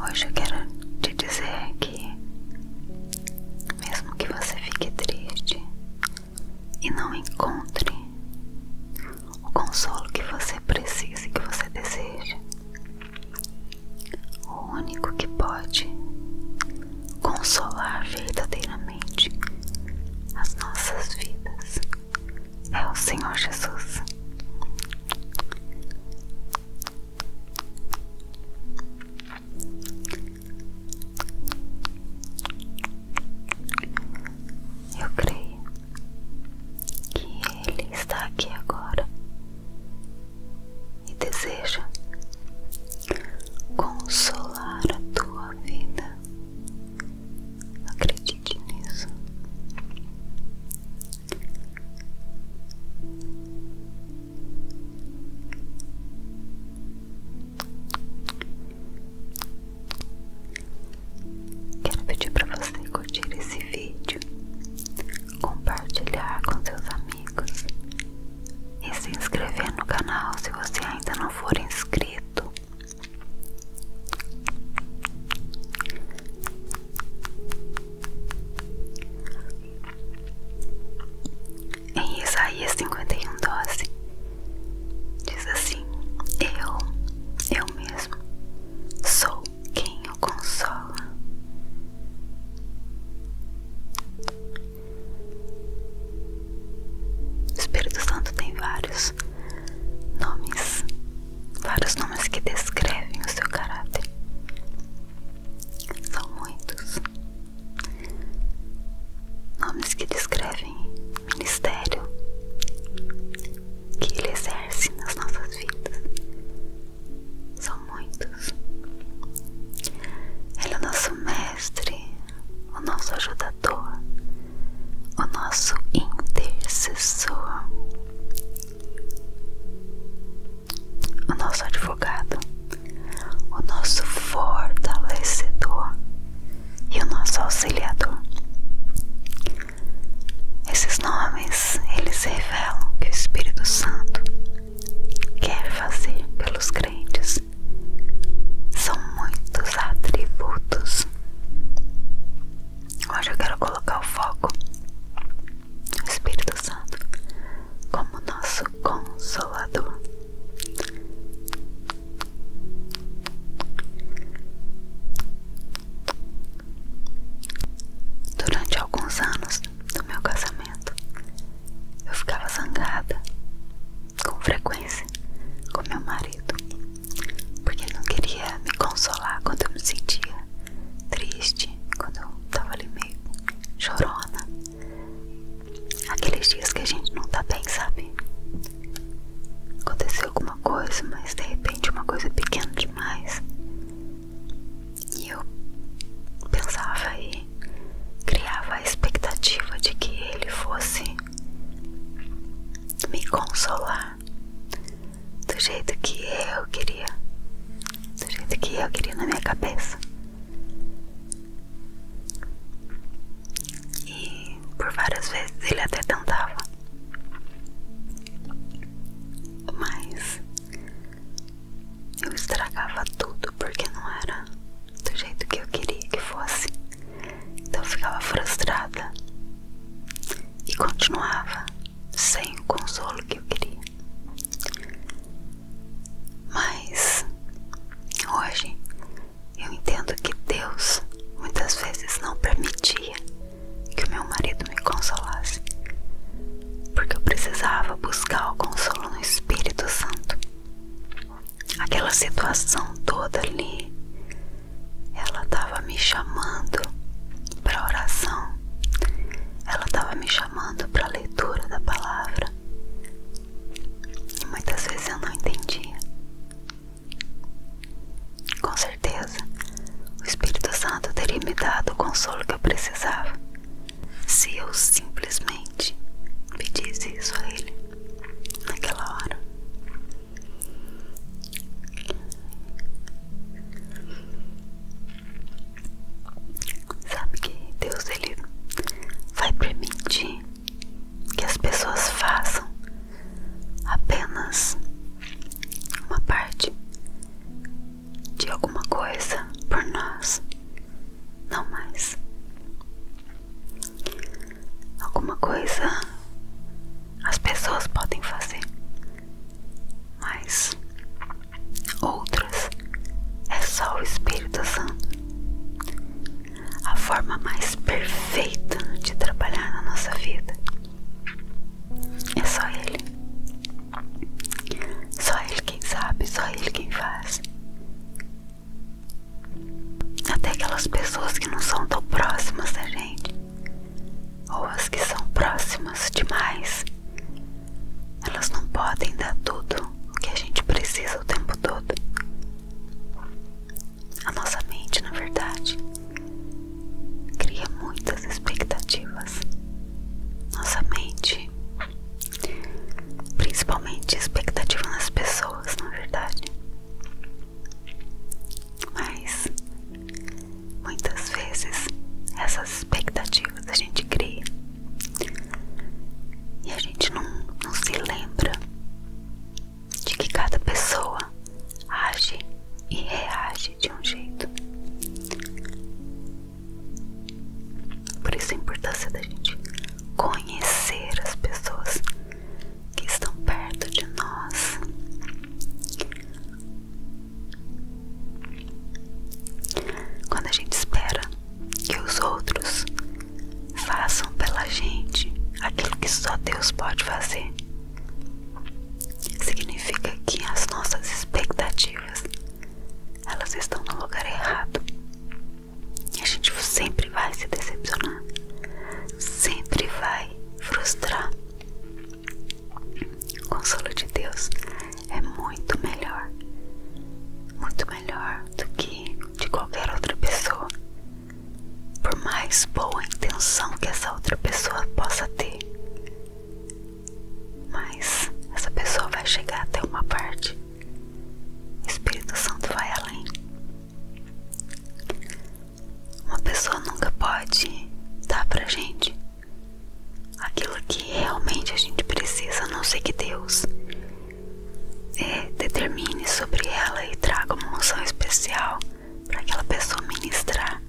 Hoje eu quero te dizer que, mesmo que você fique triste e não encontre o consolo que você precisa e que você deseja, o único que pode consolar verdadeiramente as nossas vidas é o Senhor Jesus. Eu creio que Ele está aqui agora e deseja consolar a tua vida. Acredite nisso. Quero pedir para você curtir esse vídeo, compartilhar com seus amigos e se inscrever no canal se você ainda não for inscrito. Em Isaías 51:12 diz assim: eu mesmo sou quem o consola. O Espírito Santo tem vários nomes que descrevem o seu caráter. São muitos nomes que descrevem ministério que Ele exerce nas nossas vidas. São muitos. Ele é o nosso mestre, o nosso ajudador, o nosso intercessor, o nosso advogado, o nosso fortalecedor e o nosso auxiliador. Esses nomes, eles revelam o que o Espírito Santo quer fazer pelos crentes. São muitos atributos. Hoje eu quero colocar o foco no Espírito Santo como nosso consolador. Durante alguns anos do meu casamento, eu ficava zangada com frequência com meu marido, porque ele não queria me consolar quando eu me sentia triste, quando eu tava ali meio chorona. Aqueles dias que a gente não tá bem, sabe? Aconteceu alguma coisa, mas de repente uma coisa pequena demais, e eu pensava e criava a expectativa de que ele fosse me consolar do jeito que eu queria, na minha cabeça. E por várias vezes ele até tentava, mas eu estragava tudo porque não era do jeito que eu queria que fosse. Então eu ficava frustrada e continuava sem o consolo que eu queria. Mas hoje eu entendo que Deus muitas vezes não permitia que o meu marido me consolasse, porque eu precisava buscar o consolo no Espírito Santo. Aquela situação toda ali, ela estava me chamando para oração, ela estava me chamando para a leitura da palavra, e muitas vezes eu não entendia. Com certeza o Espírito Santo teria me dado o consolo que eu precisava se eu simplesmente pedisse isso a Ele naquela hora. Sabe que Deus, Ele vai permitir que as pessoas façam apenas uma parte de alguma coisa por por nós, não mais. Alguma coisa as pessoas podem fazer, mas outras é só o Espírito Santo. A forma mais perfeita de trabalhar na nossa vida é só Ele. Só Ele quem sabe, só Ele quem faz. Até aquelas pessoas que não são tão próximas da gente, ou as que são próximas demais, elas não podem dar tudo o que a gente precisa o tempo todo. A nossa mente, na verdade, cria muitas expectativas. Nossa mente, principalmente expectativa nas pessoas, na verdade. Mas muitas vezes essas expectativas a gente cria e a gente não se lembra de que cada pessoa age e reage de um jeito. Por isso a importância da gente conhecer as pessoas que estão perto de nós. Quando a gente espera que os outros façam pela gente aquilo que só Deus pode fazer, significa que as nossas expectativas, elas estão no lugar errado. E a gente sempre vai se decepcionar, sempre vai frustrar. O consolo de Deus é muito melhor do que de qualquer outra pessoa. Por mais boa intenção que essa outra pessoa possa ter, mas essa pessoa vai chegar até uma parte. O Espírito Santo vai além. Uma pessoa nunca pode dar pra gente aquilo que realmente a gente precisa, a não ser que Deus determine sobre ela e traga uma unção especial para aquela pessoa ministrar.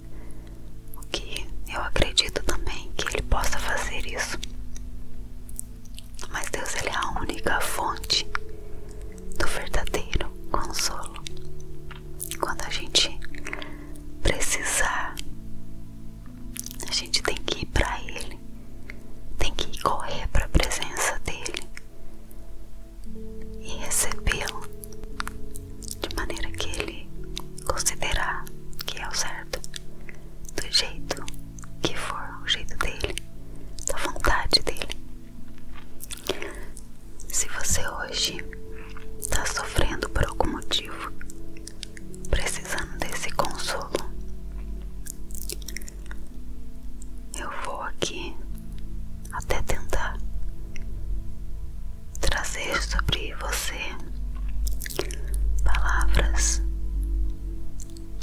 O que eu acredito também que Ele possa fazer isso. Mas Deus, Ele é a única fonte do verdadeiro consolo. Quando a gente precisar, a gente tem que ir para Ele, tem que correr para a presença dEle e recebê-lo de maneira que Ele considerar que é o certo, do jeito que for, o jeito dEle, da vontade dEle. Se você hoje está sofrendo por algum motivo, precisando desse consolo, eu vou aqui até tentar trazer sobre você palavras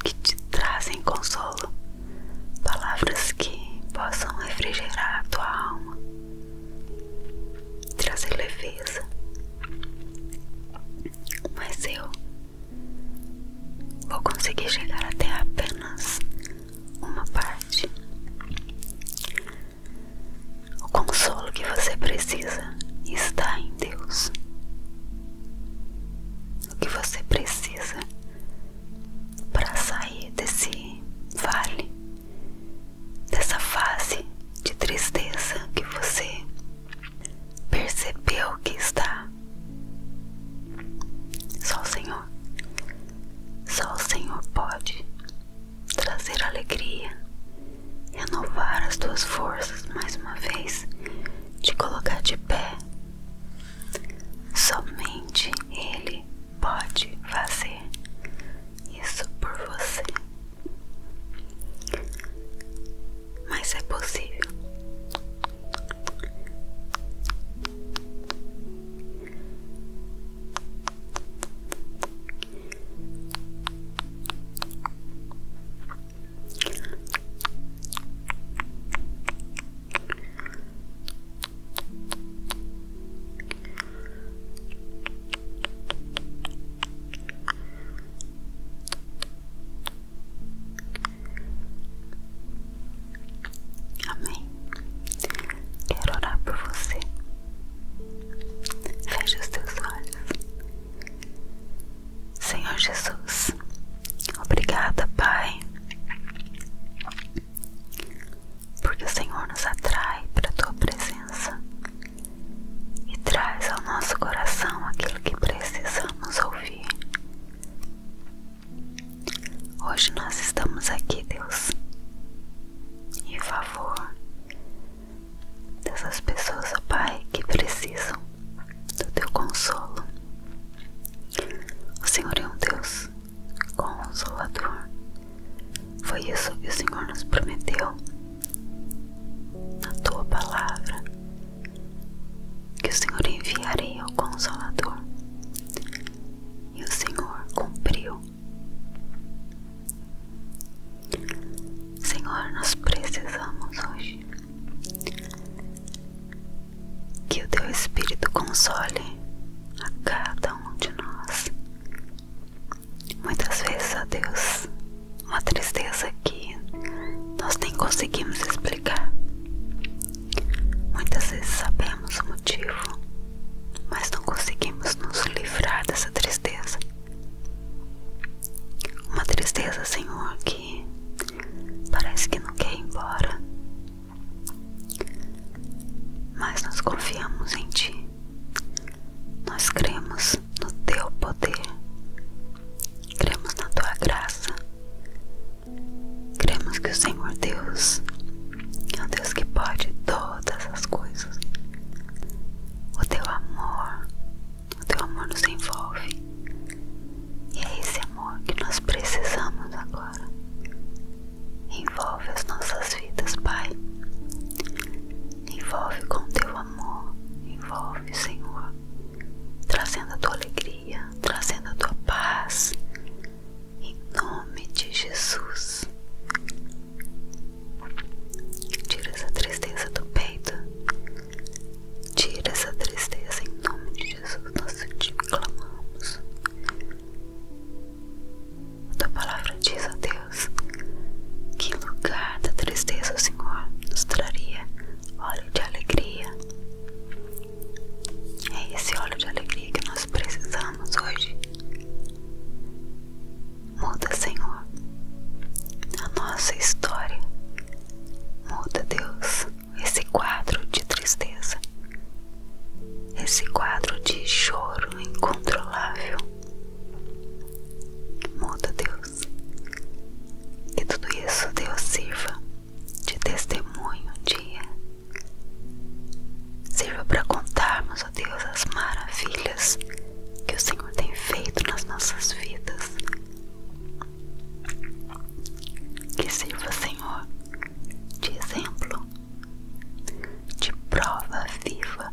que te trazem consolo, palavras que possam refrigerar a tua alma, trazer leveza. Mas eu vou conseguir chegar até apenas uma parte. O consolo que você precisa está em Deus. O que você precisa para sair desse vale, dessa fase de tristeza que você percebeu que está, só o Senhor. Só o Senhor pode trazer alegria, renovar as tuas forças mais uma vez, te colocar de pé. Somente Ele pode fazer isso por você. Mas é possível. nós estamos aqui, Deus, em favor dessas pessoas, ó Pai, que precisam do Teu consolo. O Senhor é um Deus consolador. Foi isso que o Senhor nos prometeu na Tua palavra, que o Senhor enviaria o Consolador, e o Senhor cumpriu. Senhor, nós precisamos hoje que o Teu Espírito console a cada um de nós. Muitas vezes, ó Deus, uma tristeza que nós nem conseguimos explicar. Muitas vezes sabemos o motivo, mas não conseguimos nos livrar dessa tristeza. Uma tristeza, Senhor, que parece que não quer ir embora, mas nós confiamos em Ti. Nós cremos no Teu poder, cremos na Tua graça, cremos que o Senhor Deus é um Deus que pode todas as coisas. O Teu amor nos envolve, e é esse amor que nós precisamos agora. Envolve as nossas vidas, Pai. Envolve com o Teu amor, envolve, Senhor, trazendo a Tua alegria, trazendo a Tua paz, em nome de Jesus. Tira essa tristeza do peito, tira essa tristeza em nome de Jesus. Nós te clamamos. A Tua palavra diz, ó Deus, que em lugar da tristeza o Senhor nos traria óleo de alegria. É esse óleo de alegria que nós precisamos hoje. Muda, Senhor, a nossa história. Muda, Deus, esse quadro de tristeza, esse quadro de choro incontrolável. Muda, Deus, que tudo isso, Deus, sirva de testemunho um dia. Sirva para contarmos, ó Deus, as maravilhas que o Senhor tem feito nas nossas vidas. Que sirva, Senhor, de exemplo, de prova viva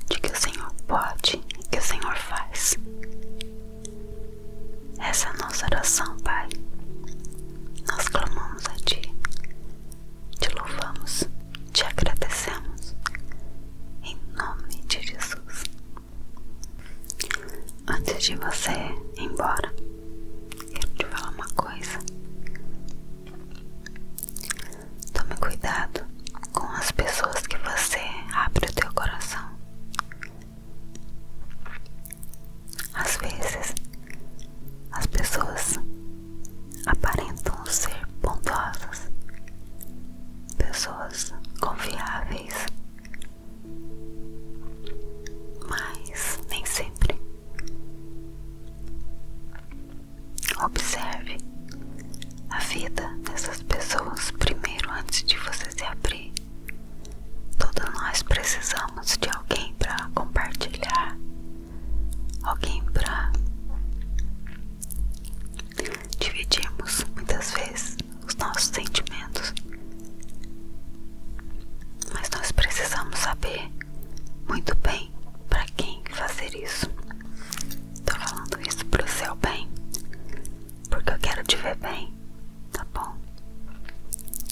de que o Senhor pode e que o Senhor faz. Essa é a nossa oração, Pai. Nós clamamos a Ti, te louvamos, te agradecemos, em nome de Jesus. Antes de você ir embora, quero te falar uma coisa. Tome cuidado com as pessoas que você abre o teu coração. Às vezes, as pessoas aparentam ser bondosas, pessoas confiáveis, mas nem sempre. Observe a vida dessas pessoas primeiro antes de você se abrir. Todos nós precisamos de alguém para compartilhar, alguém para dividirmos muitas vezes os nossos sentimentos, mas nós precisamos saber muito bem para quem fazer isso. Tô falando isso pro seu bem, porque eu quero te ver bem, tá bom?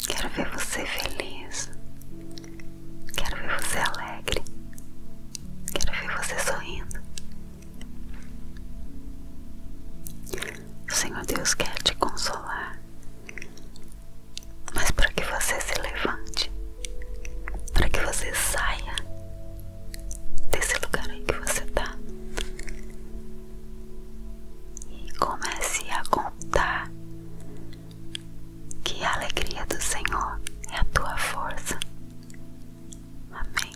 Quero ver você feliz, quero ver você alegre, quero ver você sorrindo. O Senhor Deus quer te consolar, mas para que você se levante, para que você saia desse lugar aí que você tá e comece a contar que a alegria do Senhor é a tua força. Amém.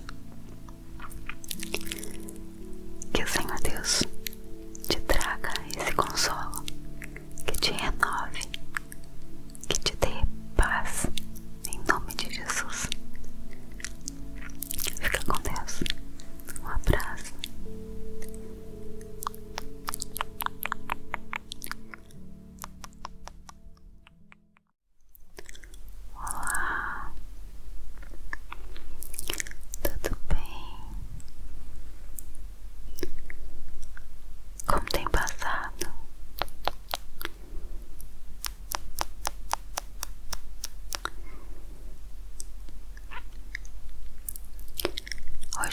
Que o Senhor Deus te traga esse consolo, que te renove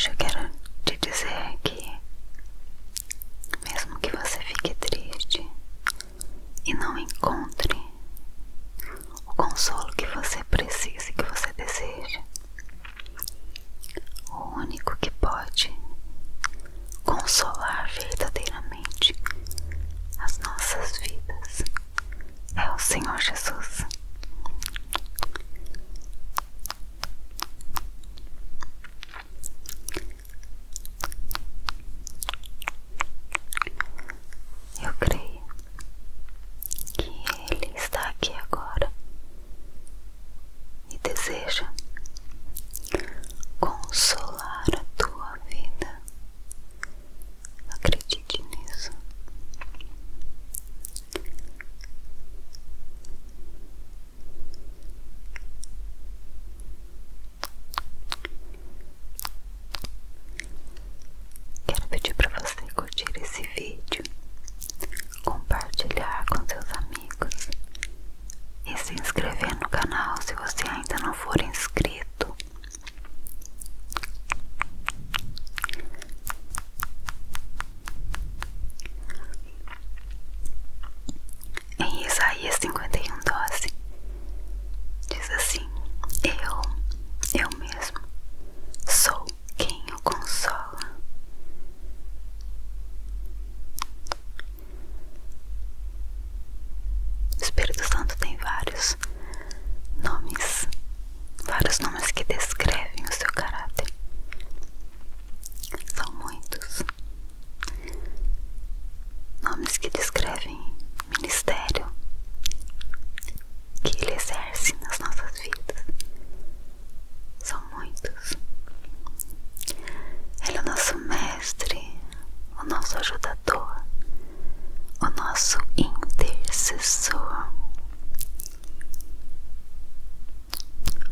Hoje eu quero te dizer que, mesmo que você fique triste e não encontre o consolo que você precisa e que você deseja, o único que pode consolar verdadeiramente as nossas vidas é o Senhor Jesus. Eu creio que Ele está aqui agora e deseja consolar a tua vida. Acredite nisso. Quero pedir para você curtir esse vídeo, compartilhar com seus amigos e se inscrever no canal se você ainda não for inscrito. Em Isaías 51:12 diz assim: eu mesmo sou quem o consola. O Espírito Santo tem vários nomes que descrevem o seu caráter. São muitos nomes que descrevem ministério que Ele exerce nas nossas vidas. São muitos. Ele é o nosso mestre, o nosso ajudador, o nosso intercessor,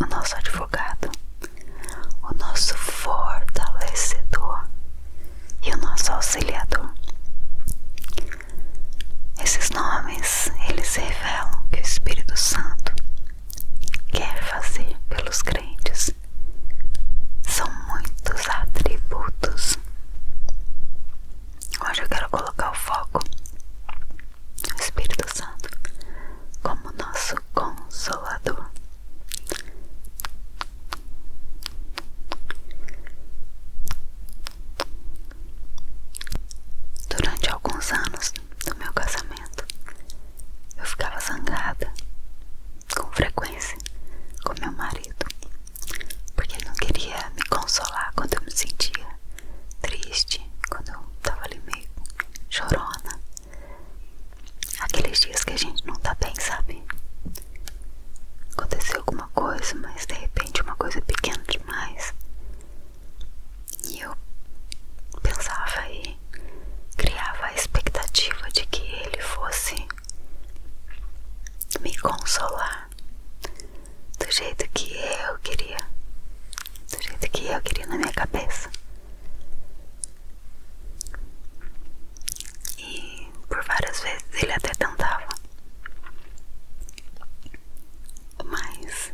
o nosso advogado, o nosso fortalecedor e o nosso auxiliador. Esses nomes, eles revelam o que o Espírito Santo quer fazer pelos crentes. São muitos atributos. Hoje eu quero colocar o foco no Espírito Santo como nosso consolador. Durante alguns anos do meu casamento, eu ficava zangada com frequência com meu marido, porque ele não queria me consolar quando eu me sentia triste, quando eu tava ali meio chorona. Aqueles dias que a gente não tá bem, sabe? Aconteceu alguma coisa, mas de repente uma coisa pequena demais. E eu pensava e criava a expectativa de que ele fosse me consolar do jeito que eu queria, na minha cabeça. E por várias vezes ele até tentava, mas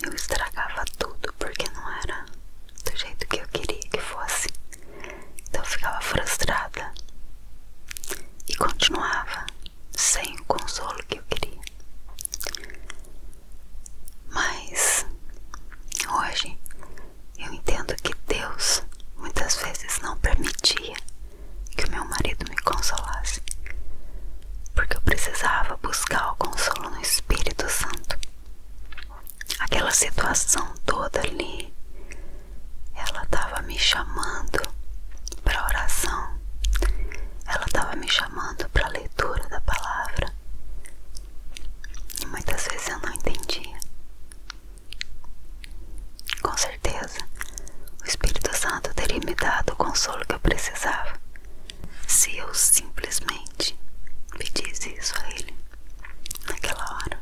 eu estragava tudo porque não era do jeito que eu queria que fosse. Então eu ficava frustrada e continuava sem o consolo que eu queria. Mas hoje eu entendo que Deus muitas vezes não permitia que o meu marido me consolasse, porque eu precisava buscar o consolo no Espírito Santo. Aquela situação toda ali, ela estava me chamando para oração, ela estava me chamando para a leitura da palavra, e muitas vezes eu não entendia. Com certeza o Espírito Santo teria me dado o consolo que eu precisava se eu simplesmente pedisse isso a Ele naquela hora.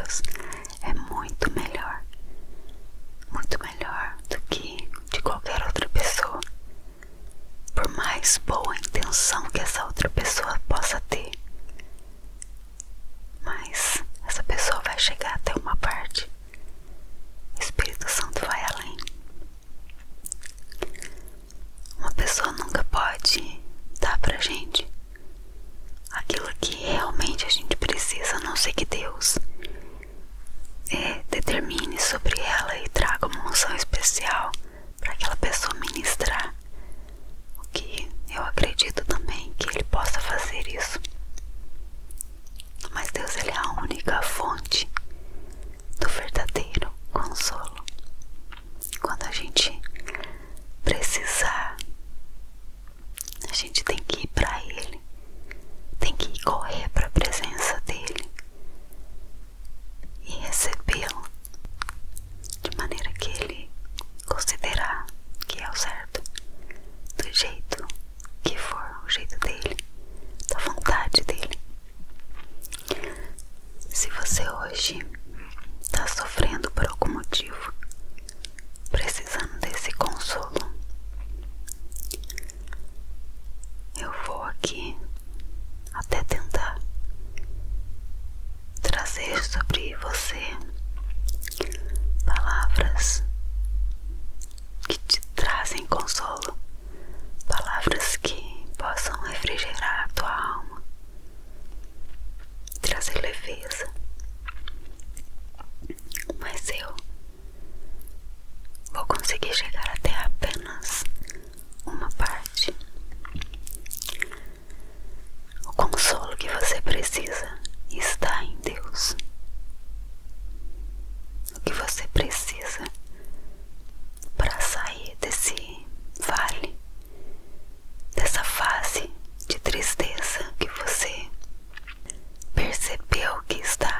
Deus é muito melhor do que de qualquer outra pessoa. Por mais boa intenção que essa outra pessoa possa ter, mas essa pessoa vai chegar até uma parte. O Espírito Santo vai além. Uma pessoa nunca pode dar pra gente aquilo que realmente a gente precisa, a não ser que Deus determine sobre ela e traga uma unção especial para aquela pessoa ministrar. O que eu acredito também que Ele possa fazer isso. Mas Deus, Ele é a única fonte do verdadeiro consolo. Quando a gente precisar, a gente tem que ir para Ele, tem que ir correr para a presença dEle e recebê-lo de maneira que Ele considerar que é o certo, do jeito que for, o jeito dEle, da vontade dEle. Se você hoje está sofrendo por algum motivo, precisando desse consolo, eu vou aqui até tentar trazer sobre você palavras que te trazem consolo, palavras que possam refrigerar a tua alma, trazer leveza. Mas eu vou conseguir chegar até apenas uma parte. O consolo que você precisa está em Deus. O que você precisa para sair desse vale, dessa fase de tristeza que você percebeu que está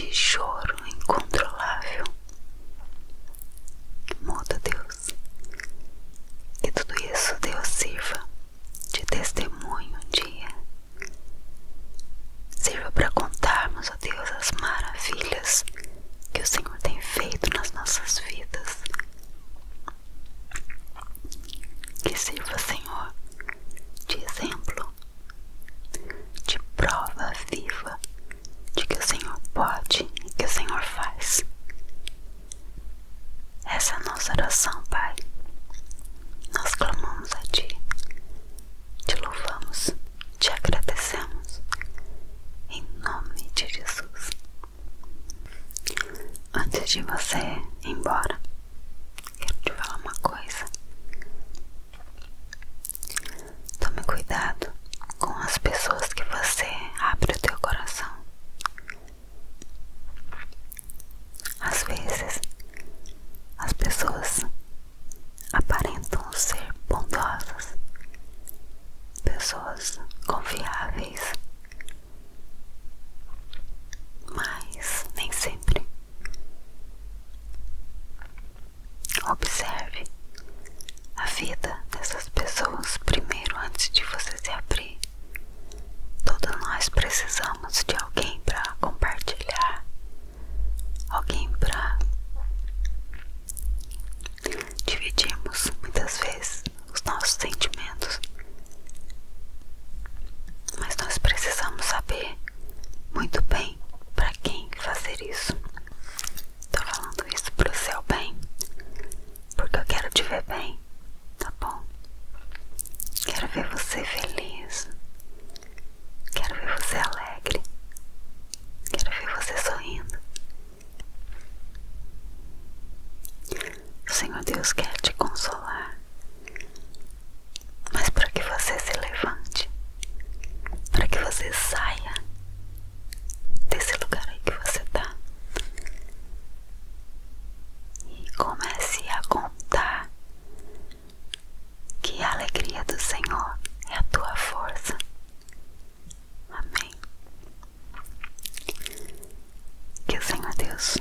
de choro incontrolável. Muda, Deus. Que tudo isso, Deus, sirva de testemunho um dia. Sirva para contarmos, ó Deus, as maravilhas que o Senhor tem feito nas nossas vidas. Que sirva, Senhor, de exemplo, de prova viva de que o Senhor pode e que o Senhor faz. Essa é a nossa oração, Pai. Nós clamamos a Ti, Te louvamos, Te agradecemos, em nome de Jesus. Antes de você ir embora, quero te falar uma coisa. Tome cuidado com as pessoas que você abre o teu coração. Às vezes, as pessoas aparentam ser bondosas, pessoas confiáveis, mas nem sempre. Observe a vida dessas pessoas primeiro antes de você se abrir. Todos nós precisamos de alguém para compartilhar, alguém para dividirmos muitas vezes os nossos sentimentos. Mas nós precisamos saber muito bem para quem fazer isso. Tô falando isso pro seu bem, porque eu quero te ver bem, tá bom? Quero ver você feliz, quero ver você alegre, quero ver você sorrindo. O Senhor Deus quer te consolar, mas para que você se levante, para que você saia desse lugar aí que você tá e comece a contar que a alegria do Senhor é a tua força. Amém. Que o Senhor Deus